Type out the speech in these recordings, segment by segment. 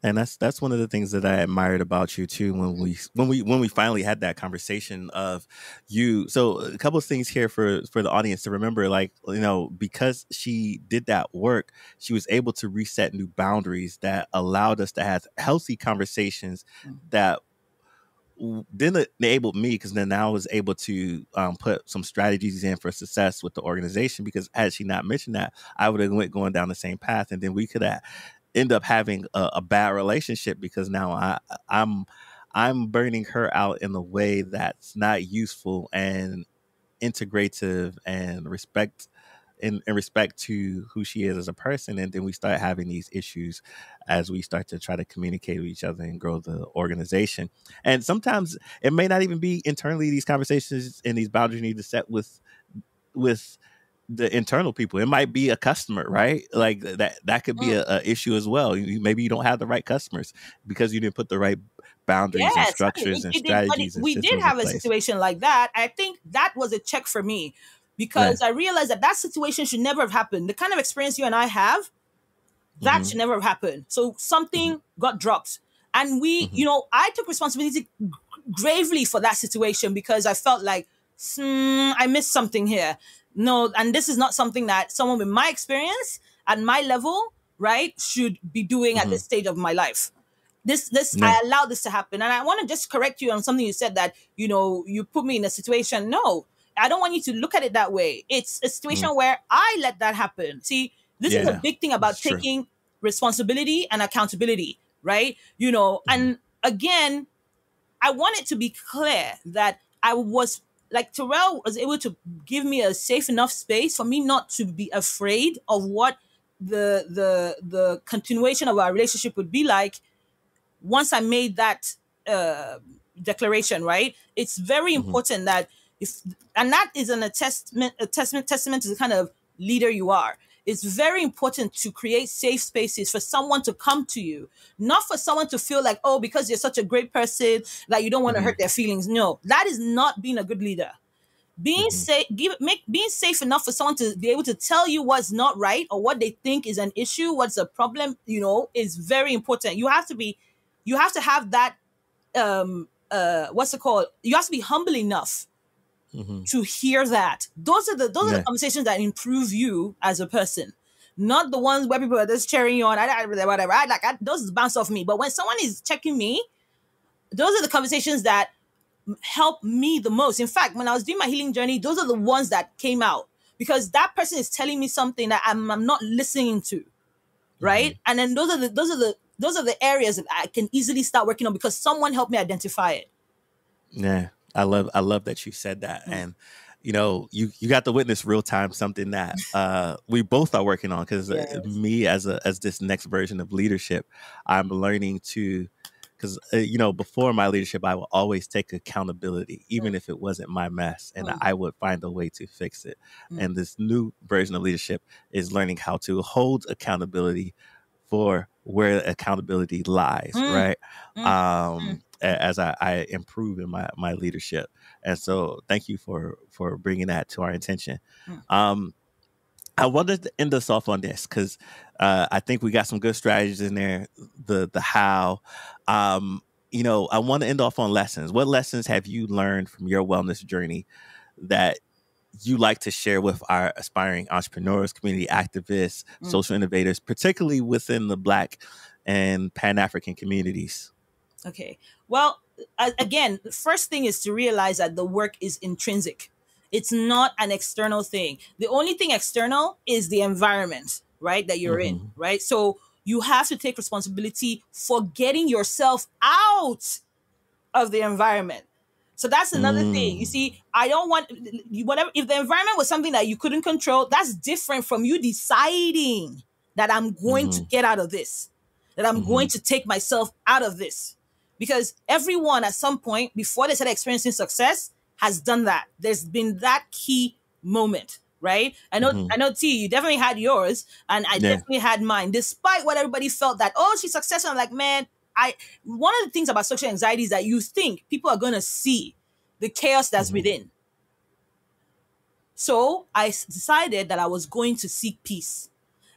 And that's one of the things that I admired about you too when we finally had that conversation of you. So a couple of things here for the audience to remember, like, because she did that work, she was able to reset new boundaries that allowed us to have healthy conversations that then enabled me, because then I was able to put some strategies in for success with the organization, because had she not mentioned that, I would have went going down the same path, and then we could have end up having a bad relationship, because now I'm burning her out in a way that's not useful and integrative and in respect to who she is as a person. And then we start having these issues as we start to try to communicate with each other and grow the organization. And sometimes it may not even be internally, these conversations and these boundaries need to set with the internal people. It might be a customer, right? Like that could be a issue as well. Maybe you don't have the right customers because you didn't put the right boundaries and Yes, funny. structures and strategies and We did systems in have a place. situation like that. I think that was a check for me, Yeah. because I realized that situation should never have happened. The kind of experience you and I have, that Mm-hmm. should never have happened. So Mm-hmm. something got dropped. And Mm-hmm. I took responsibility gravely for that situation, because I felt like, I missed something here. No, and this is not something that someone with my experience at my level, right, should be doing at Mm-hmm. this stage of my life. This Yeah. I allowed this to happen. And I want to just correct you on something you said, that you put me in a situation. No, I don't want you to look at it that way. It's a situation Mm-hmm. where I let that happen. See, this is a Yeah. big thing It's about true. taking responsibility and accountability, right? Mm-hmm. And again, I want it to be clear that I was, like, Terrell was able to give me a safe enough space for me not to be afraid of what the continuation of our relationship would be like once I made that declaration. Right? It's very Mm-hmm. important that if, and that is a testament to the kind of leader you are. It's very important to create safe spaces for someone to come to you, not for someone to feel like, oh, because you're such a great person that you don't want to Mm-hmm. hurt their feelings. No, that is not being a good leader. Being Mm-hmm. safe, being safe enough for someone to be able to tell you what's not right or what they think is an issue, what's a problem, is very important. You have to have that, what's it called? You have to be humble enough Mm-hmm. to hear that. Those are the Yeah. conversations that improve you as a person, not the ones where people are just cheering you on. Whatever. Those bounce off me. But when someone is checking me, those are the conversations that help me the most. In fact, when I was doing my healing journey, those are the ones that came out, because that person is telling me something that I'm not listening to, Mm-hmm. right? And then those are the areas that I can easily start working on, because someone helped me identify it. Yeah, I love that you said that, Mm. and you got to witness real time something that we both are working on, because Yes. me as this next version of leadership, I'm learning to, because before my leadership, I would always take accountability, even if it wasn't my mess, and Mm. I would find a way to fix it. Mm. And this new version of leadership is learning how to hold accountability for where accountability lies, Mm. right? Mm. As I improve in my leadership. And so thank you for bringing that to our attention. Mm. Um, I wanted to end us off on this, because I think we got some good strategies in there. The how, I want to end off on lessons. What lessons have you learned from your wellness journey that you like to share with our aspiring entrepreneurs, community activists, Mm. social innovators, particularly within the Black and Pan African communities? Okay. Well, again, the first thing is to realize that the work is intrinsic. It's not an external thing. The only thing external is the environment, right, that you're in, Hmm. right? So you have to take responsibility for getting yourself out of the environment. So that's another thing. You Mm. see, I don't want whatever. If the environment was something that you couldn't control, that's different from you deciding that I'm going to Hmm. get out of this, that I'm Hmm. going to take myself out of this. Because everyone at some point before they started experiencing success has done that. There's been that key moment, right? Hmm. I know T, you definitely had yours, and I Yeah. definitely had mine. Despite what everybody felt that, oh, she's successful. I'm like, man, I one of the things about social anxiety is that you think people are gonna see the chaos that's Hmm. within. So decided that I was going to seek peace,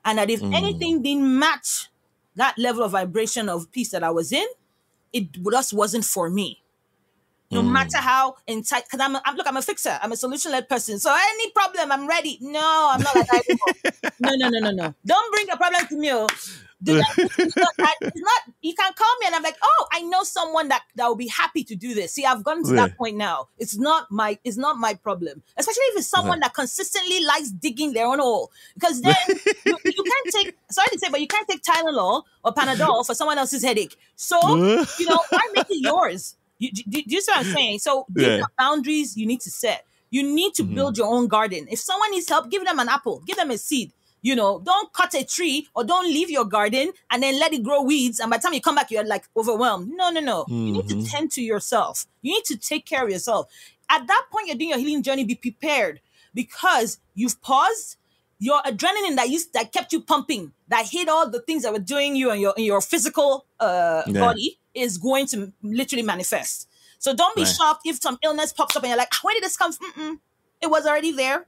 and that if Mm. anything didn't match that level of vibration of peace that I was in, it just wasn't for me. No matter how entitled, because look, I'm a fixer. I'm a solution-led person. So any problem, I'm ready. No, I'm not like that anymore. No, no, no, no, no. Don't bring a problem to me. Oh. It's not, you can call me and I'm like, oh, I know someone that will be happy to do this. See, I've gotten to Yeah. that point now. It's not my problem. Especially if it's someone that consistently likes digging their own hole. Because then you can't take, sorry to say, but you can't take Tylenol or Panadol for someone else's headache. So, why make it yours? Do you see what I'm saying? So these are boundaries you need to set. You need to build your own garden. If someone needs help, give them an apple, give them a seed. Don't cut a tree or don't leave your garden and then let it grow weeds. And by the time you come back, you're like overwhelmed. No. You need to tend to yourself. You need to take care of yourself. At that point, you're doing your healing journey. Be prepared because you've paused. Your adrenaline that kept you pumping, that hit all the things that were doing you in your physical body is going to literally manifest. So don't be shocked if some illness pops up and you're like, where did this come from? It was already there.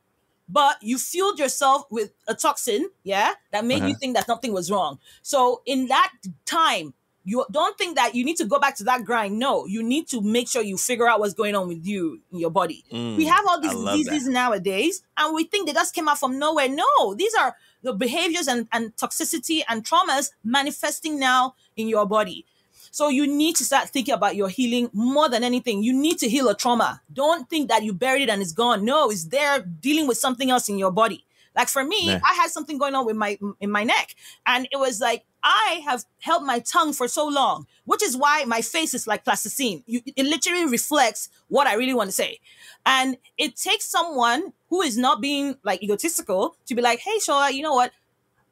But you fueled yourself with a toxin, that made you think that something was wrong. So in that time, you don't think that you need to go back to that grind. No, you need to make sure you figure out what's going on with you in your body. We have all these diseases nowadays, and we think they just came out from nowhere. No, these are the behaviors and toxicity and traumas manifesting now in your body. So you need to start thinking about your healing more than anything. You need to heal a trauma. Don't think that you buried it and it's gone. No, it's there dealing with something else in your body. Like for me, I had something going on with my neck, and it was like I have held my tongue for so long, which is why my face is like plasticine. It literally reflects what I really want to say. And it takes someone who is not being like egotistical to be like, hey, Shola, you know what?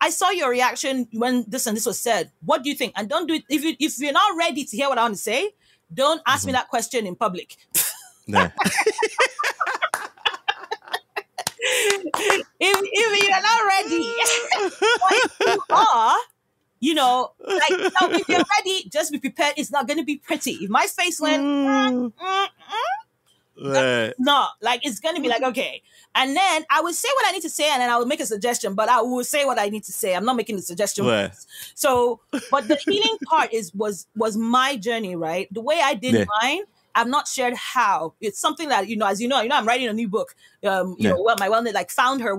I saw your reaction when this and this was said. What do you think? And don't do it. If you're not ready to hear what I want to say, don't ask me that question in public. if you're not ready, but if you are, if you're ready, just be prepared. It's not going to be pretty. If my face went, no, like it's going to be like, okay. And then I will say what I need to say, and then I will make a suggestion, but I will say what I need to say. I'm not making the suggestion. So, but the healing part was my journey, right? The way I did mine, I've not shared how. It's something that, as you know, I'm writing a new book. My wellness, like found her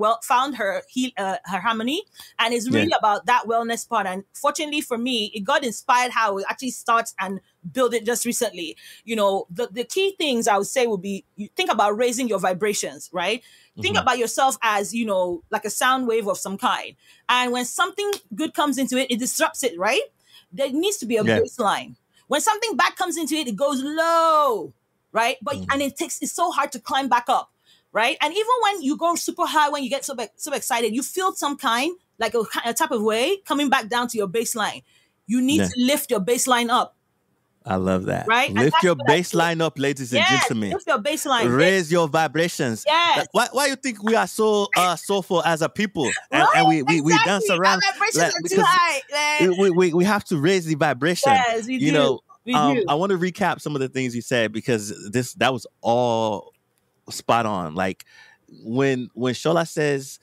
harmony, and it's really about that wellness part. And fortunately for me, it got inspired how it actually starts and build it just recently. The key things I would say would be, you think about raising your vibrations, right? Think about yourself as, like a sound wave of some kind. And when something good comes into it, it disrupts it, right? There needs to be a baseline. When something bad comes into it, it goes low, right? But and it's so hard to climb back up, right? And even when you go super high, when you get so excited, you feel some kind, like a type of way coming back down to your baseline. You need to lift your baseline up. I love that. Right? Lift your baseline up, ladies and gentlemen. Lift your baseline. Raise your vibrations. Yes. Why you think we are so soulful as a people? And we dance around. Our vibrations are too high. We have to raise the vibration. Yes, we do. I want to recap some of the things you said, because that was all spot on. Like when Shola says,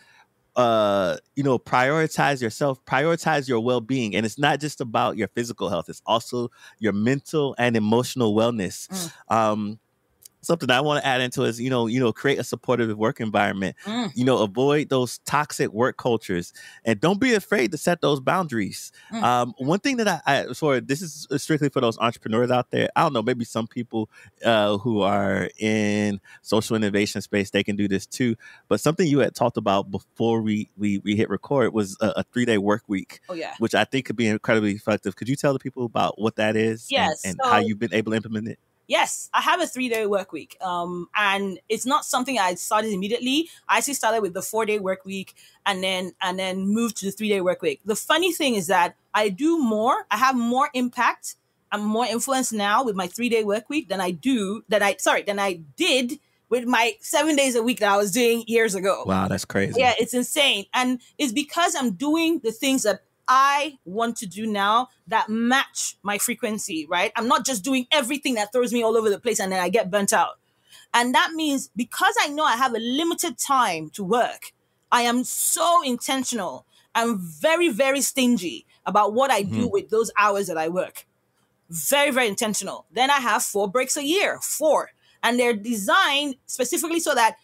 prioritize yourself, prioritize your well-being. And it's not just about your physical health. It's also your mental and emotional wellness. Something I want to add into is, create a supportive work environment, avoid those toxic work cultures, and don't be afraid to set those boundaries. One thing that this is strictly for those entrepreneurs out there. I don't know, maybe some people who are in social innovation space, they can do this too. But something you had talked about before we hit record was a 3-day work week, which I think could be incredibly effective. Could you tell the people about what that is? Yes. And how you've been able to implement it? Yes, I have a 3-day work week. And it's not something I started immediately. I actually started with the 4-day work week and then moved to the 3-day work week. The funny thing is that I do more. I have more impact. I'm more influence now with my 3-day work week than I did with my 7 days a week that I was doing years ago. Wow, that's crazy. Yeah, it's insane. And it's because I'm doing the things that I want to do now that match my frequency, right? I'm not just doing everything that throws me all over the place and then I get burnt out. And that means because I know I have a limited time to work, I am so intentional. I'm very, very stingy about what I do with those hours that I work. Very, very intentional. Then I have 4 breaks a year, 4. And they're designed specifically so that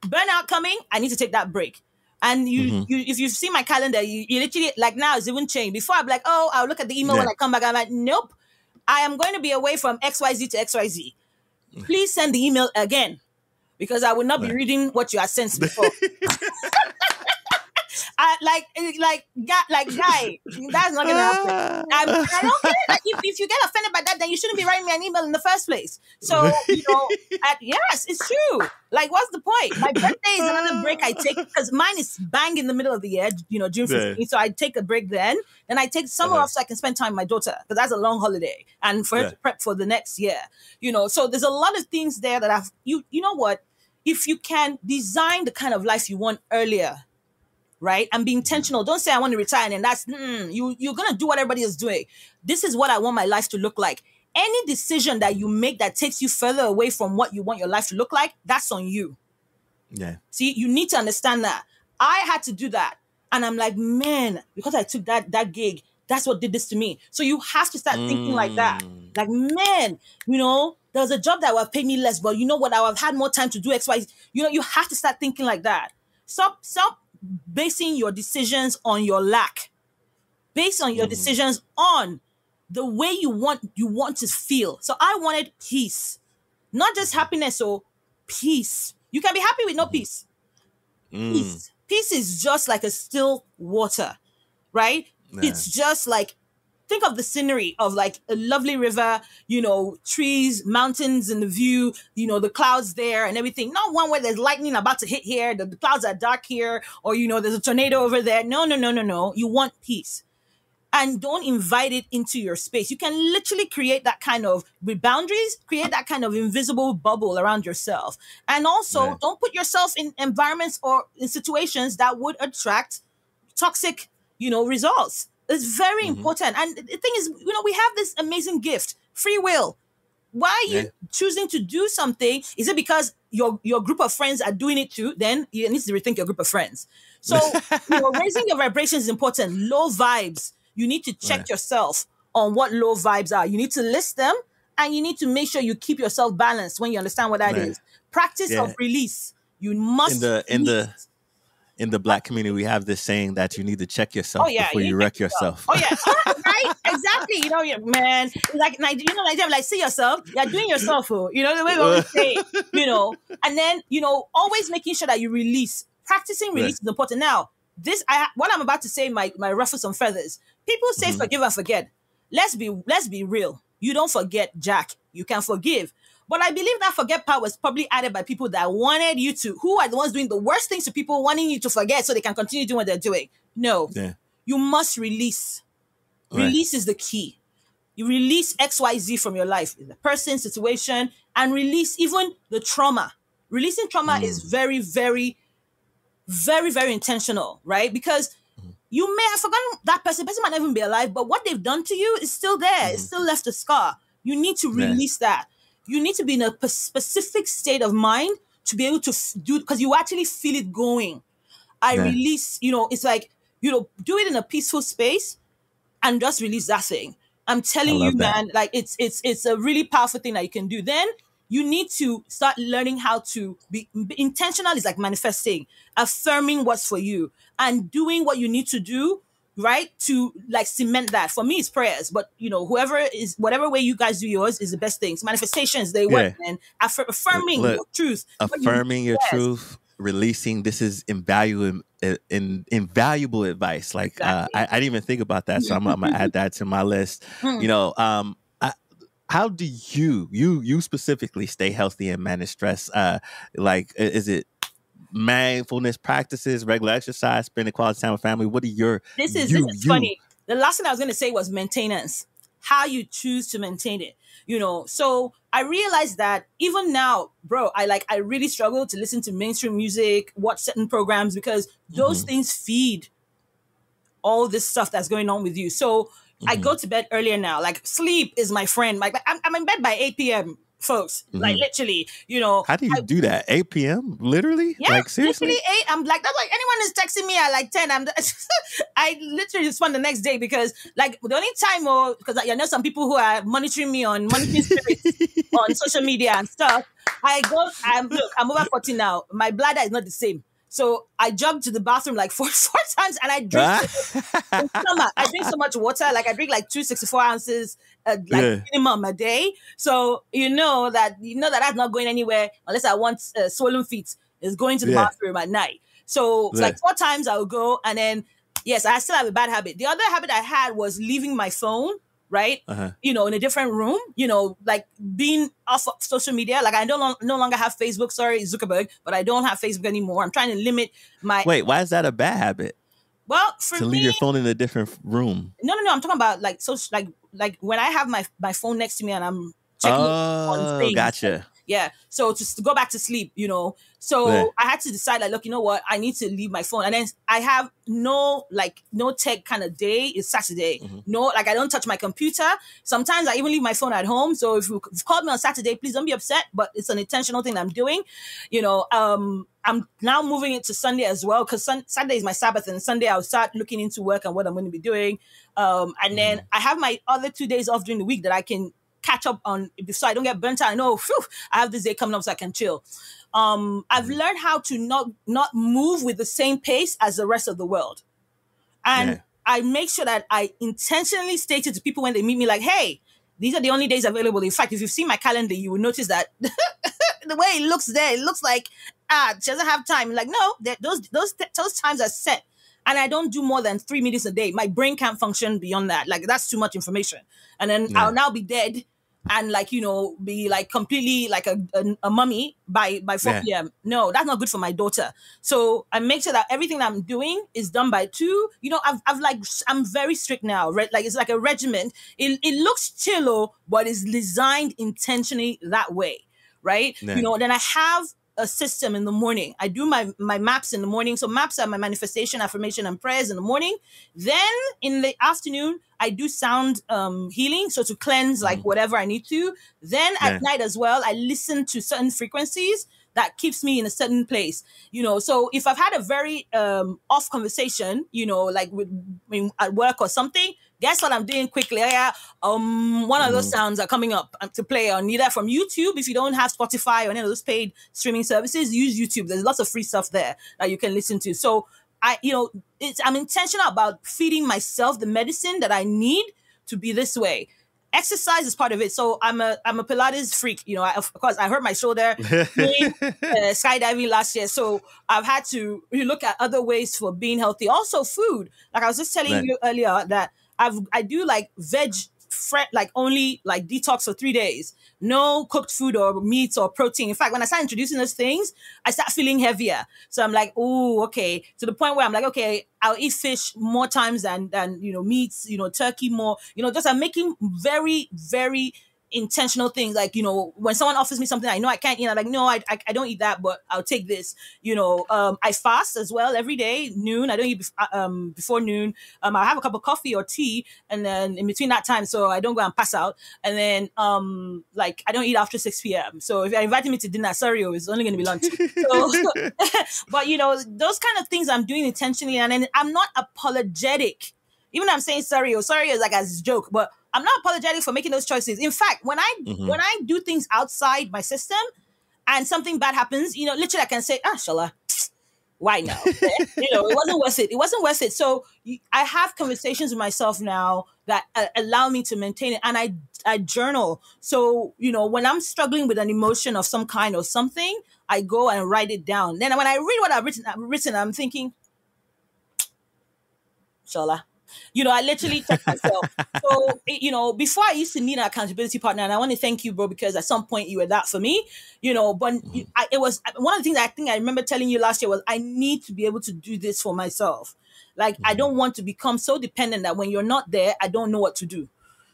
burnout coming, I need to take that break. And if you see my calendar, you literally, like now it's even changed. Before I'm like, oh, I'll look at the email when I come back. I'm like, nope, I am going to be away from XYZ to XYZ. Please send the email again because I will not be reading what you have sent before. Guy, that's not gonna happen. I don't care. Like, if you get offended by that, then you shouldn't be writing me an email in the first place. So yes, it's true. Like, what's the point? My birthday is another break I take because mine is bang in the middle of the year. June 15th. So I take a break then. Then I take summer off so I can spend time with my daughter because that's a long holiday and for her to prep for the next year. So there's a lot of things there that you know what? If you can design the kind of life you want earlier, right? And be intentional. Don't say I want to retire and then that's you're gonna do what everybody is doing. This is what I want my life to look like. Any decision that you make that takes you further away from what you want your life to look like, that's on you. Yeah. See, you need to understand that. I had to do that. And I'm like, man, because I took that gig, that's what did this to me. So you have to start thinking like that. Like, man, there was a job that would have paid me less, but you know what? I would have had more time to do X, Y. You have to start thinking like that. Stop basing your decisions on your lack. Based on your decisions on the way you want to feel. So I wanted peace, not just happiness or peace. You can be happy with no peace. Peace is just like a still water, right? Yeah. It's just like, think of the scenery of like a lovely river, trees, mountains in the view, the clouds there and everything. Not one where there's lightning about to hit here, the clouds are dark here, or, there's a tornado over there. No. You want peace. And don't invite it into your space. You can literally create that kind of, with boundaries, create that kind of invisible bubble around yourself. And also, don't put yourself in environments or in situations that would attract toxic, results. It's very important. And the thing is, we have this amazing gift, free will. Why are you choosing to do something? Is it because your group of friends are doing it too? Then you need to rethink your group of friends. So, raising your vibrations is important. Low vibes. You need to check yourself on what low vibes are. You need to list them and you need to make sure you keep yourself balanced when you understand what that is. Practice of release. You must in the Black community, we have this saying that you need to check yourself before you wreck yourself. Oh, yeah. Right? Exactly. Man, like, Nigeria, like, see yourself. You're doing yourself. The way we always say, and then, always making sure that you release. Practicing release is important. Now, what I'm about to say might ruffle some feathers. People say forgive and forget. Let's be real. You don't forget, Jack. You can forgive. But I believe that forget part was probably added by people that wanted you to, who are the ones doing the worst things to people, wanting you to forget so they can continue doing what they're doing. No. Yeah. You must release. Release is the key. You release XYZ from your life, the person, situation, and release even the trauma. Releasing trauma is very, very, very, very intentional, right? Because you may have forgotten that person. The person might not even be alive, but what they've done to you is still there. It's still left a scar. You need to release that. You need to be in a specific state of mind to be able to do, because you actually feel it going. Release, it's like, do it in a peaceful space and just release that thing. I'm telling you, man, like it's a really powerful thing that you can do. Then you need to start learning how to be intentional. Is like manifesting, affirming what's for you, and doing what you need to do, right? To like cement that. For me, it's prayers, but whatever way you guys do yours is the best things. Manifestations, they work, and affirming your truth. Affirming your truth, releasing. This is invaluable advice. Like, exactly. I didn't even think about that. So I'm going to add that to my list. How do you specifically stay healthy and manage stress? Is it mindfulness practices, regular exercise, spending quality time with family? What are your... This is funny. The last thing I was going to say was maintenance. How you choose to maintain it. So I realized that even now, bro, I really struggle to listen to mainstream music, watch certain programs, because those things feed all this stuff that's going on with you. So I go to bed earlier now. Like, sleep is my friend. Like, I'm in bed by 8 p.m. folks. Like Hmm. literally, you know, How do you do that? 8 p.m. Literally? yeah, Like literally seriously? 8. I'm like, that's like anyone is texting me at like 10. I literally respond the next day because like the only time, or because I know some people who are monitoring me on monitoring spirits on social media and stuff. I go, look, I'm over 40 now. My bladder is not the same. So I jog to the bathroom like four times and I drink Ah. so much. In summer, I drink so much water. Like I drink like 264 ounces, like Yeah. minimum a day. So you know that that's not going anywhere unless I want swollen feet. Is going to the Yeah. bathroom at night. So Yeah. like 4 times I would go, and then yes, I still have a bad habit. The other habit I had was leaving my phone, right? Uh-huh. You know, in a different room. You know, like being off of social media. Like I no longer have Facebook. Sorry, Zuckerberg, but I don't have Facebook anymore. I'm trying to limit my. Wait, why is that a bad habit? Well, for To leave me, your phone in a different room? no. I'm talking about like like when I have my phone next to me and I'm checking it on Oh, things. gotcha. Yeah. So to go back to sleep, you know. Yeah. So I had to decide, like, look, you know what? I need to leave my phone. And then I have no tech kind of day. It's Saturday. Hmm. No, like I don't touch my computer. Sometimes I even leave my phone at home. So if you've called me on Saturday, please don't be upset. But it's an intentional thing I'm doing. You know, I'm now moving it to Sunday as well because Saturday is my Sabbath, and Sunday I'll start looking into work and what I'm going to be doing. And then I have my other 2 days off during the week that I can catch up on so I don't get burnt out. I know, phew, I have this day coming up so I can chill. I've learned how to not move with the same pace as the rest of the world. And Yeah. I make sure that I intentionally state it to people when they meet me, like, hey, these are the only days available. In fact, if you've seen my calendar, you will notice that the way it looks there, it looks like she doesn't have time. Like, no, those times are set. And I don't do more than 3 minutes a day. My brain can't function beyond that. Like that's too much information. And then I'll Yeah. now be dead and like, you know, be like completely like a mummy by 4 Yeah. p.m. No, that's not good for my daughter. So I make sure that everything I'm doing is done by 2. You know, I've like, I'm very strict now, right? Like it's like a regiment. It looks chillo, but it's designed intentionally that way, right? You Yeah. know, then I have a system in the morning. I do my maps in the morning. So maps are my manifestation, affirmation, and prayers in the morning. Then in the afternoon, I do sound healing, so to cleanse like Mhm. whatever I need to. Then Yeah. at night as well, I listen to certain frequencies that keeps me in a certain place. You know, so if I've had a very off conversation, you know, like at work or something, guess what I'm doing quickly? Yeah, one of those Mhm. sounds are coming up to play on either from YouTube. If you don't have Spotify or any of those paid streaming services, use YouTube. There's lots of free stuff there that you can listen to. So I'm intentional about feeding myself the medicine that I need to be this way. Exercise is part of it. So I'm a Pilates freak. You know, of course, I hurt my shoulder doing skydiving last year. So I've had to look at other ways for being healthy. Also, food. Like I was just telling Yeah. you earlier that I do like like only like detox for 3 days. No cooked food or meat or protein. In fact, when I start introducing those things, I start feeling heavier. So I'm like, oh, okay. To the point where I'm like, okay, I'll eat fish more times than meats, turkey more. Just I'm making very, very intentional things. Like, when someone offers me something I know I can't eat, I'm like, no, I don't eat that, but I'll take this. I fast as well every day, noon. I don't eat before noon. I'll have a cup of coffee or tea, and then in between that time, so I don't go and pass out. And then like I don't eat after 6 p.m. So if you're inviting me to dinner, sorry, it's only going to be lunch. So, but those kind of things I'm doing intentionally, and then I'm not apologetic. Even though I'm saying sorry is like as a joke, but I'm not apologetic for making those choices. In fact, when Mhm. I do things outside my system and something bad happens, literally I can say, Shala, why now? It wasn't worth it. It wasn't worth it. So I have conversations with myself now that allow me to maintain it, and I journal. So when I'm struggling with an emotion of some kind or something, I go and write it down. Then when I read what I've written, I'm thinking, Shola. I literally check myself. So, before I used to need an accountability partner, and I want to thank you, bro, because at some point you were that for me, but it was one of the things I think I remember telling you last year was I need to be able to do this for myself. Like, I don't want to become so dependent that when you're not there, I don't know what to do.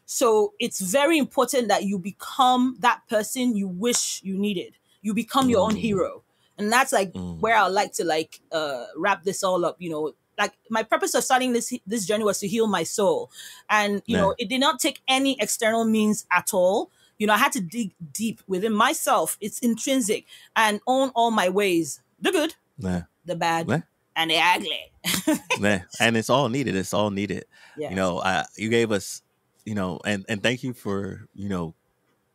So it's very important that you become that person you wish you needed. You become your own Mm. hero. And that's like Mm. where I like to wrap this all up. Like my purpose of starting this journey was to heal my soul. And Yeah. it did not take any external means at all. I had to dig deep within myself. It's intrinsic, and own all my ways, the good, Yeah. the bad, Yeah. and the ugly. Yeah. And it's all needed. It's all needed. Yes. You gave us, and thank you for,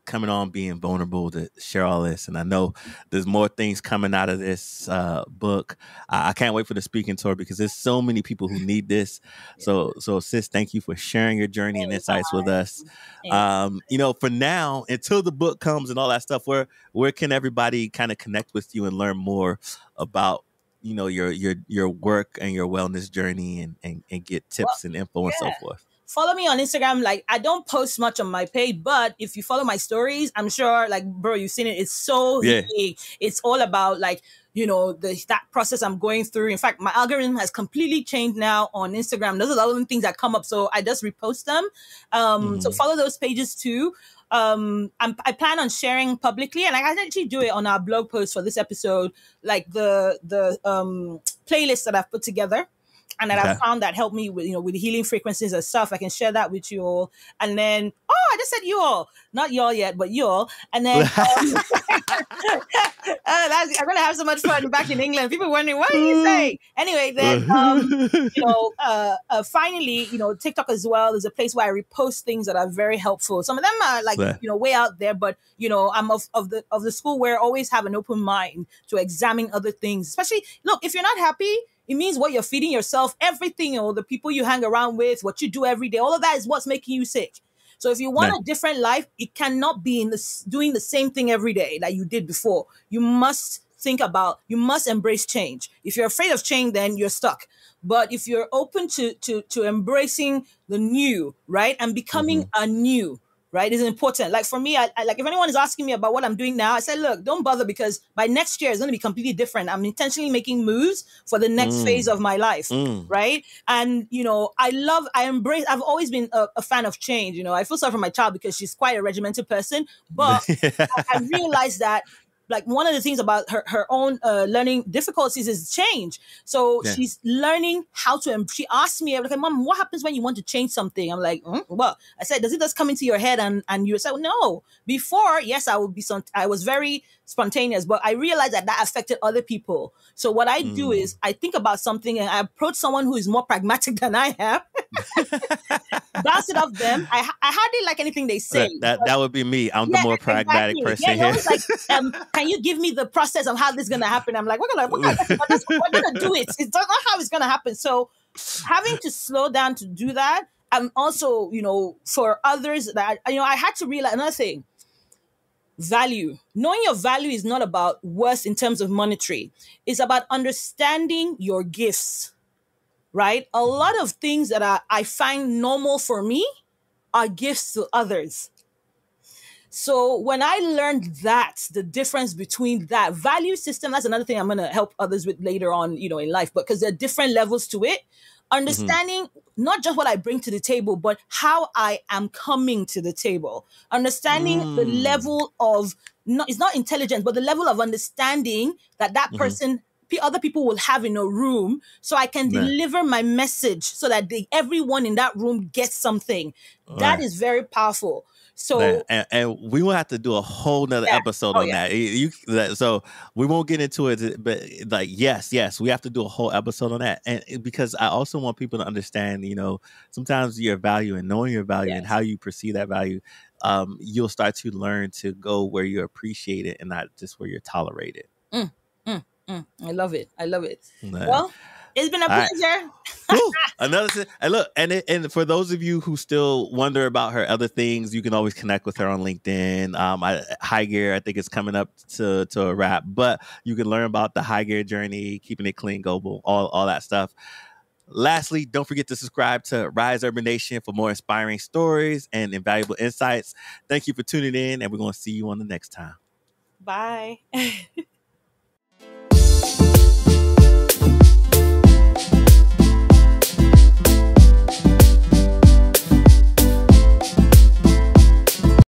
coming on, being vulnerable to share all this. And I know there's more things coming out of this book. I can't wait for the speaking tour because there's so many people who need this. So sis, thank you for sharing your journey and insights with us. For now, until the book comes and all that stuff, where can everybody kind of connect with you and learn more about your work and your wellness journey and get Well, tips and info and so yeah. forth? Follow me on Instagram. Like, I don't post much on my page, but if you follow my stories, I'm sure, like, bro, you've seen it. It's so Yeah. healing. It's all about, like, that process I'm going through. In fact, my algorithm has completely changed now on Instagram. Those are the only things that come up, so I just repost them. So follow those pages too. I plan on sharing publicly, and I can actually do it on our blog post for this episode, like the playlist that I've put together and that Okay. I've found that help me with, with healing frequencies and stuff. I can share that with you all. And then, I just said you all, not y'all yet, but you all. And then, I'm going to have so much fun back in England. People wondering, what are you saying? Anyway, then, finally, TikTok as well is a place where I repost things that are very helpful. Some of them are like, way out there, but, I'm of the school where I always have an open mind to examine other things. Especially, look, if you're not happy, it means what you're feeding yourself, everything, the people you hang around with, what you do every day, all of that is what's making you sick. So if you want a different life, it cannot be doing the same thing every day that you did before. You must you must embrace change. If you're afraid of change, then you're stuck. But if you're open to embracing the new, right, and becoming anew, right, is important. Like for me, I like if anyone is asking me about what I'm doing now, I say, look, don't bother because by next year it's going to be completely different. I'm intentionally making moves for the next phase of my life, right? And I've always been a fan of change. I feel sorry for my child because she's quite a regimented person, but I realized that. Like one of the things about her own learning difficulties is change. So she's learning how to. She asked me, like, Mom, what happens when you want to change something? I'm like, well, I said, does it just come into your head and you said, no. Before, yes, I was very spontaneous, but I realized that affected other people. So what I do is I think about something and I approach someone who is more pragmatic than I am. Bounce it off them. I hardly like anything they say. That would be me. I'm the more pragmatic person here. Like, can you give me the process of how this is going to happen? I'm like, we're going to do it. It's not how it's going to happen. So having to slow down to do that. And also, for others that, I had to realize another thing. Value. Knowing your value is not about worth in terms of monetary. It's about understanding your gifts. Right? A lot of things that I find normal for me are gifts to others. So when I learned the difference between that value system, that's another thing I'm going to help others with later on, in life, but because there are different levels to it. Understanding not just what I bring to the table, but how I am coming to the table. Understanding the level of, it's not intelligence, but the level of understanding that person other people will have in a room so I can deliver my message so that everyone in that room gets something. That is very powerful. So and we will have to do a whole nother episode on that. So we won't get into it, but like, yes, we have to do a whole episode on that. And because I also want people to understand, sometimes your value and knowing your value and how you perceive that value, you'll start to learn to go where you're appreciated and not just where you're tolerated. I love it. Well, it's been a pleasure. And for those of you who still wonder about her other things, you can always connect with her on LinkedIn. High Gear, I think it's coming up to a wrap, but you can learn about the High Gear journey, keeping it clean, global, all that stuff. Lastly, don't forget to subscribe to Rise Urban Nation for more inspiring stories and invaluable insights. Thank you for tuning in, and we're going to see you on the next time. Bye.